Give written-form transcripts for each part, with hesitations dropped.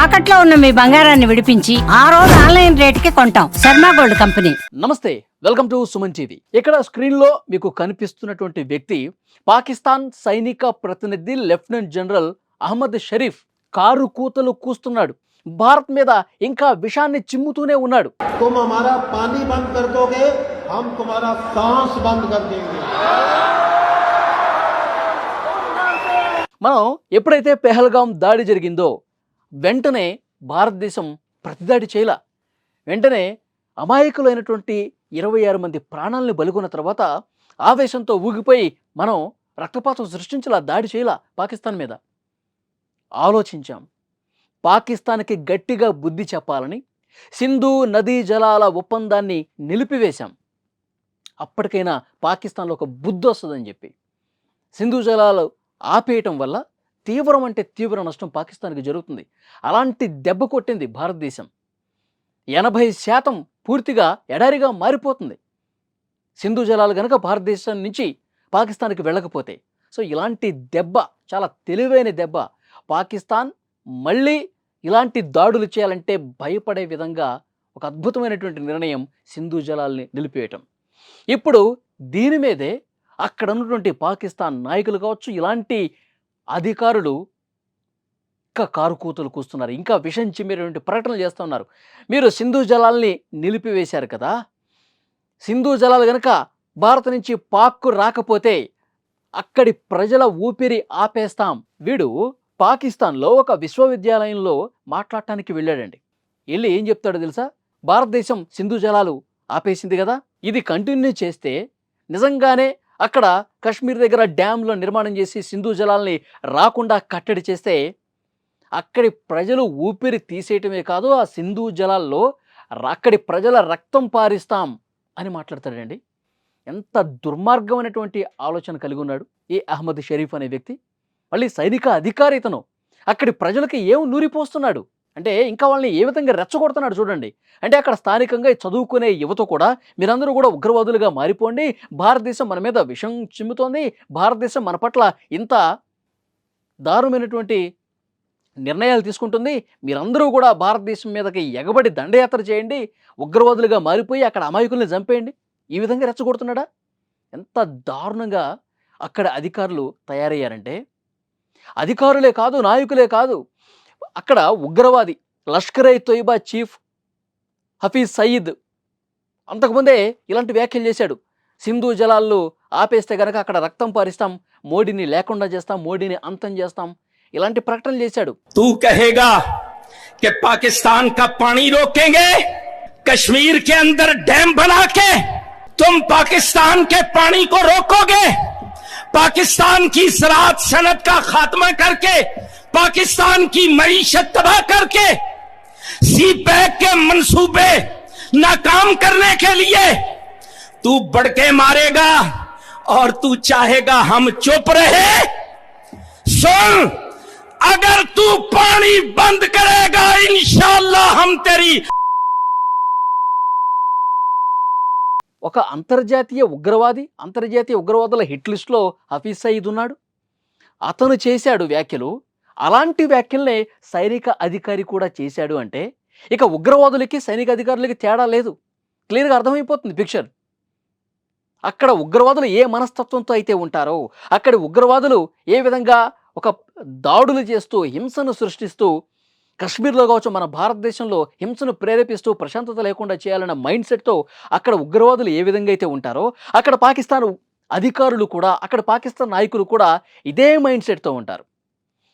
తాకట్లో ఉన్న మీ బంగారాన్ని విడిపించి ఆ రోజు ఆన్లైన్ రేటుకి కొంటాం. Sharma gold company. నమస్తే, వెల్కమ్ టు సుమన్ టీవీ. ఇక్కడ స్క్రీన్లో మీకు కనిపిస్తున్నటువంటి వ్యక్తి పాకిస్తాన్ సైనిక ప్రతినిధి లెఫ్టినెంట్ జనరల్ అహ్మద్ షరీఫ్. కారు కూతలు కూస్తున్నాడు. భారత్ మీద ఇంకా విషాన్ని చిమ్ముతూనే ఉన్నాడు. तुम हमारा पानी बंद कर दोगे, हम तुम्हारा सांस बंद कर देंगे. మనం ఎప్పుడైతే పెహల్గాం దాడి జరిగిందో వెంటనే భారతదేశం ప్రతిదాడి చేయలా. వెంటనే అమాయకులైనటువంటి 26 మంది ప్రాణాలను బలిగొన్న తర్వాత ఆవేశంతో ఊగిపోయి మనం రక్తపాతం సృష్టించలా, దాడి చేయలా పాకిస్తాన్ మీద. ఆలోచించాం. పాకిస్తాన్కి గట్టిగా బుద్ధి చెప్పాలని సింధు నదీ జలాల ఒప్పందాన్ని నిలిపివేశాం. అప్పటికైనా పాకిస్తాన్లో ఒక బుద్ధి వస్తుందని చెప్పి సింధు జలాలు ఆపేయటం వల్ల తీవ్రం అంటే తీవ్ర నష్టం పాకిస్తాన్కి జరుగుతుంది. అలాంటి దెబ్బ కొట్టింది భారతదేశం. 80% పూర్తిగా ఎడారిగా మారిపోతుంది సింధు జలాలు కనుక భారతదేశం నుంచి పాకిస్తాన్కి వెళ్ళకపోతే. సో ఇలాంటి దెబ్బ, చాలా తెలివైన దెబ్బ. పాకిస్తాన్ మళ్ళీ ఇలాంటి దాడులు చేయాలంటే భయపడే విధంగా ఒక అద్భుతమైనటువంటి నిర్ణయం సింధు జలాల్ని నిలిపివేయటం. ఇప్పుడు దీని మీదే అక్కడ ఉన్నటువంటి పాకిస్తాన్ నాయకులు కావచ్చు, ఇలాంటి అధికారులు ఇంకా కారు కూతలు కూస్తున్నారు. ఇంకా విషం చిమ్మేటువంటి ప్రకటనలు చేస్తున్నారు. మీరు సింధు జలాల్ని నిలిపివేశారు కదా, సింధు జలాలు కనుక భారత్ నుంచి పాక్కు రాకపోతే అక్కడి ప్రజల ఊపిరి ఆపేస్తాం. వీడు పాకిస్తాన్లో ఒక విశ్వవిద్యాలయంలో మాట్లాడటానికి వెళ్ళాడండి. వెళ్ళి ఏం చెప్తాడో తెలుసా? భారతదేశం సింధు జలాలు ఆపేసింది కదా, ఇది కంటిన్యూ చేస్తే నిజంగానే అక్కడ కశ్మీర్ దగ్గర డ్యాంలో నిర్మాణం చేసి సింధు జలాల్ని రాకుండా కట్టడి చేస్తే అక్కడి ప్రజలు ఊపిరి తీసేయటమే కాదు, ఆ సింధు జలాల్లో అక్కడి ప్రజల రక్తం పారిస్తాం అని మాట్లాడతాడండి. ఎంత దుర్మార్గమైనటువంటి ఆలోచన కలిగి ఉన్నాడు ఈ అహ్మద్ షరీఫ్ అనే వ్యక్తి. మళ్ళీ సైనిక అధికారి ఇతను. అక్కడి ప్రజలకి ఏం నూరిపోస్తున్నాడు అంటే ఇంకా వాళ్ళని ఏ విధంగా రెచ్చగొడుతున్నాడు చూడండి. అంటే అక్కడ స్థానికంగా చదువుకునే యువత కూడా మీరందరూ కూడా ఉగ్రవాదులుగా మారిపోండి, భారతదేశం మన మీద విషం చిమ్ముతోంది, భారతదేశం మన పట్ల ఇంత దారుణమైనటువంటి నిర్ణయాలు తీసుకుంటుంది, మీరందరూ కూడా భారతదేశం మీదకి ఎగబడి దండయాత్ర చేయండి, ఉగ్రవాదులుగా మారిపోయి అక్కడ అమాయకుల్ని చంపేయండి, ఈ విధంగా రెచ్చగొడుతున్నాడా? ఎంత దారుణంగా అక్కడ అధికారులు తయారయ్యారంటే, అధికారులే కాదు, నాయకులే కాదు, అక్కడ ఉగ్రవాది లష్కర్-ఇ-తోయిబా చీఫ్ హఫీజ్ సయీద్ అంతకుముందే ఇలాంటి వ్యాఖ్యలు చేశాడు. సింధు జలాల్లో ఆపేస్తే కనుక అక్కడ రక్తం పారిస్తాం, మోడీని లేకుండా చేస్తాం, మోడీని అంతం చేస్తాం, ఇలాంటి ప్రకటనలు చేశాడు. तू कहेगा कि पाकिस्तान का पानी रोकेंगे, कश्मीर के अंदर डैम बना के तुम पाकिस्तान के पानी को रोकोगे, पाकिस्तान की ज़राअत सनत का खात्मा करके पाकिस्तान की मईशत तबाह करके सी पैक के मंसूबे नाकाम करने के लिए तू बढ़ के मारेगा और तू चाहेगा हम चुप रहे. सुन, अगर तू पानी बंद करेगा इंशाअल्लाह हम तेरी. ఒక అంతర్జాతీయ ఉగ్రవాదుల హిట్ లిస్ట్లో హఫీజ్ సయీద్ ఉన్నాడు. అతను చేశాడు వ్యాఖ్యలు. అలాంటి వ్యాఖ్యలనే సైనిక అధికారి కూడా చేశాడు అంటే ఇక ఉగ్రవాదులకి సైనిక అధికారులకి తేడా లేదు. క్లియర్గా అర్థమైపోతుంది పిక్చర్. అక్కడ ఉగ్రవాదులు ఏ మనస్తత్వంతో అయితే ఉంటారో, అక్కడి ఉగ్రవాదులు ఏ విధంగా ఒక దాడులు చేస్తూ హింసను సృష్టిస్తూ కశ్మీర్లో కావచ్చు, మన భారతదేశంలో హింసను ప్రేరేపిస్తూ ప్రశాంతత లేకుండా చేయాలన్న మైండ్ సెట్తో అక్కడ ఉగ్రవాదులు ఏ విధంగా అయితే ఉంటారో అక్కడ పాకిస్తాన్ అధికారులు కూడా, అక్కడ పాకిస్తాన్ నాయకులు కూడా ఇదే మైండ్ సెట్తో ఉంటారు.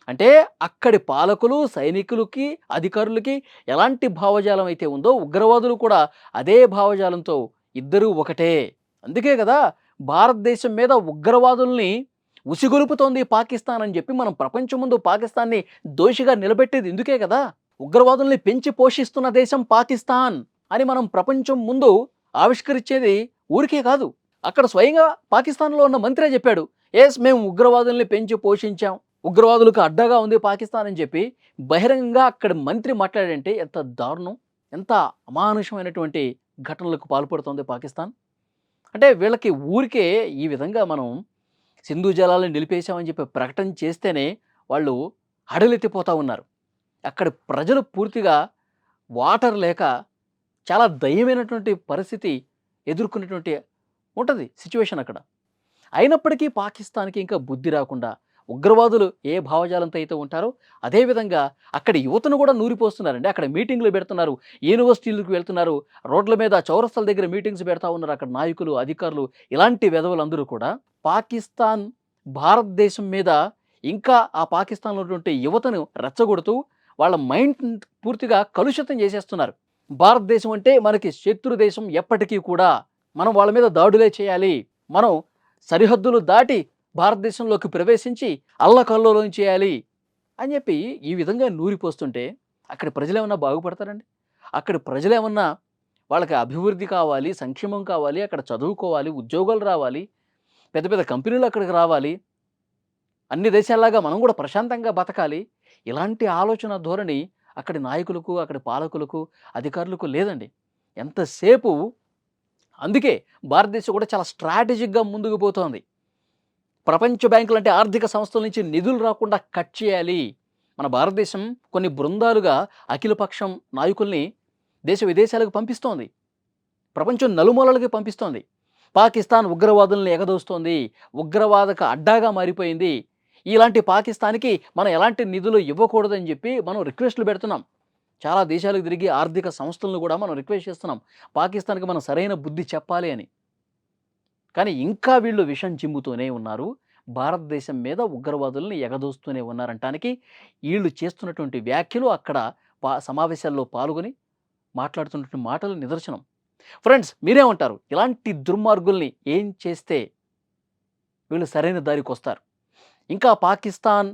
అంటే అక్కడి పాలకులు, సైనికులకి, అధికారులకి ఎలాంటి భావజాలం అయితే ఉందో ఉగ్రవాదులు కూడా అదే భావజాలంతో ఇద్దరూ ఒకటే. అందుకే కదా భారతదేశం మీద ఉగ్రవాదుల్ని ఉసిగొలుపుతోంది పాకిస్తాన్ అని చెప్పి మనం ప్రపంచం ముందు పాకిస్తాన్ని దోషిగా నిలబెట్టేది ఇందుకే కదా. ఉగ్రవాదుల్ని పెంచి పోషిస్తున్న దేశం పాకిస్తాన్ అని మనం ప్రపంచం ముందు ఆవిష్కరించేది ఊరికే కాదు. అక్కడ స్వయంగా పాకిస్తాన్లో ఉన్న మంత్రే చెప్పాడు, ఎస్ మేము ఉగ్రవాదుల్ని పెంచి పోషించాం, ఉగ్రవాదులకు అడ్డగా ఉంది పాకిస్తాన్ అని చెప్పి బహిరంగంగా అక్కడ మంత్రి మాట్లాడంటే ఎంత దారుణం, ఎంత అమానుషమైనటువంటి ఘటనలకు పాల్పడుతోంది పాకిస్తాన్. అంటే వీళ్ళకి ఊరికే ఈ విధంగా మనం సింధు జలాలను నిలిపేశామని చెప్పి ప్రకటన చేస్తేనే వాళ్ళు హడలెత్తిపోతూ ఉన్నారు. అక్కడి ప్రజలు పూర్తిగా వాటర్ లేక చాలా దయ్యమైనటువంటి పరిస్థితి ఎదుర్కొనేటువంటి ఉంటుంది సిచ్యువేషన్ అక్కడ. అయినప్పటికీ పాకిస్తాన్‌కి ఇంకా బుద్ధి రాకుండా ఉగ్రవాదులు ఏ భావజాలంతో అయితే ఉంటారో అదేవిధంగా అక్కడి యువతను కూడా నూరిపోస్తున్నారండి. అక్కడ మీటింగ్‌లు పెడుతున్నారు, యూనివర్సిటీలకు వెళ్తున్నారు, రోడ్ల మీద చౌరస్తాల దగ్గర మీటింగ్స్ పెడతా ఉన్నారు అక్కడ నాయకులు, అధికారులు. ఇలాంటి వెధవలందరూ కూడా పాకిస్తాన్ భారతదేశం మీద ఇంకా ఆ పాకిస్తాన్‌లో ఉన్నటువంటి యువతను రెచ్చగొడుతూ వాళ్ళ మైండ్ పూర్తిగా కలుషితం చేసేస్తున్నారు. భారతదేశం అంటే మనకి శత్రు దేశం ఎప్పటికీ కూడా. మనం వాళ్ళ మీద దాడులే చేయాలి. మనం సరిహద్దులు దాటి భారతదేశంలోకి ప్రవేశించి అల్లకల్లోలం చేయాలి అని చెప్పి ఈ విధంగా నూరిపోస్తుంటే అక్కడి ప్రజలేమన్నా బాగుపడతారండి? అక్కడి ప్రజలేమన్నా వాళ్ళకి అభివృద్ధి కావాలి, సంక్షేమం కావాలి, అక్కడ చదువుకోవాలి, ఉద్యోగాలు రావాలి, పెద్ద పెద్ద కంపెనీలు అక్కడికి రావాలి, అన్ని దేశాల్లాగా మనం కూడా ప్రశాంతంగా బతకాలి. ఇలాంటి ఆలోచన ధోరణి అక్కడి నాయకులకు, అక్కడి పాలకులకు, అధికారులకు లేదండి. ఎంతసేపు అందుకే భారతదేశం కూడా చాలా స్ట్రాటజిక్‌గా ముందుకు పోతోంది. ప్రపంచ బ్యాంకులు అంటే ఆర్థిక సంస్థల నుంచి నిధులు రాకుండా కట్ చేయాలి. మన భారతదేశం కొన్ని బృందాలుగా అఖిలపక్షం నాయకుల్ని దేశ విదేశాలకు పంపిస్తోంది. ప్రపంచం నలుమూలలకి పంపిస్తోంది. పాకిస్తాన్ ఉగ్రవాదుల్ని ఎగదోస్తోంది. ఉగ్రవాదక అడ్డాగా మారిపోయింది. ఇలాంటి పాకిస్తాన్‌కి మనం ఎలాంటి నిధులు ఇవ్వకూడదని చెప్పి మనం రిక్వెస్ట్‌లు పెడుతున్నాం. చాలా దేశాలకు తిరిగి ఆర్థిక సంస్థలను కూడా మనం రిక్వెస్ట్ చేస్తున్నాం. పాకిస్తాన్‌కి మనం సరైన బుద్ధి చెప్పాలి అని. కానీ ఇంకా వీళ్ళు విషం చిమ్ముతూనే ఉన్నారు. భారతదేశం మీద ఉగ్రవాదుల్ని ఎగదోస్తూనే ఉన్నారంటానికి ఈళ్ళు చేస్తున్నటువంటి వ్యాఖ్యలు అక్కడ సమావేశాల్లో పాల్గొని మాట్లాడుతున్నటువంటి మాటలు నిదర్శనం. ఫ్రెండ్స్ మీరేమంటారు? ఇలాంటి దుర్మార్గుల్ని ఏం చేస్తే వీళ్ళు సరైన దారికొస్తారు? ఇంకా పాకిస్తాన్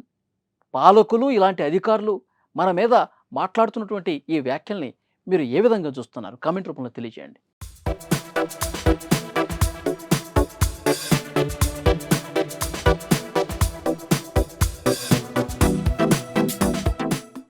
పాలకులు, ఇలాంటి అధికారులు మన మీద మాట్లాడుతున్నటువంటి ఈ వ్యాఖ్యల్ని మీరు ఏ విధంగా చూస్తున్నారు? కామెంట్ రూపంలో తెలియజేయండి.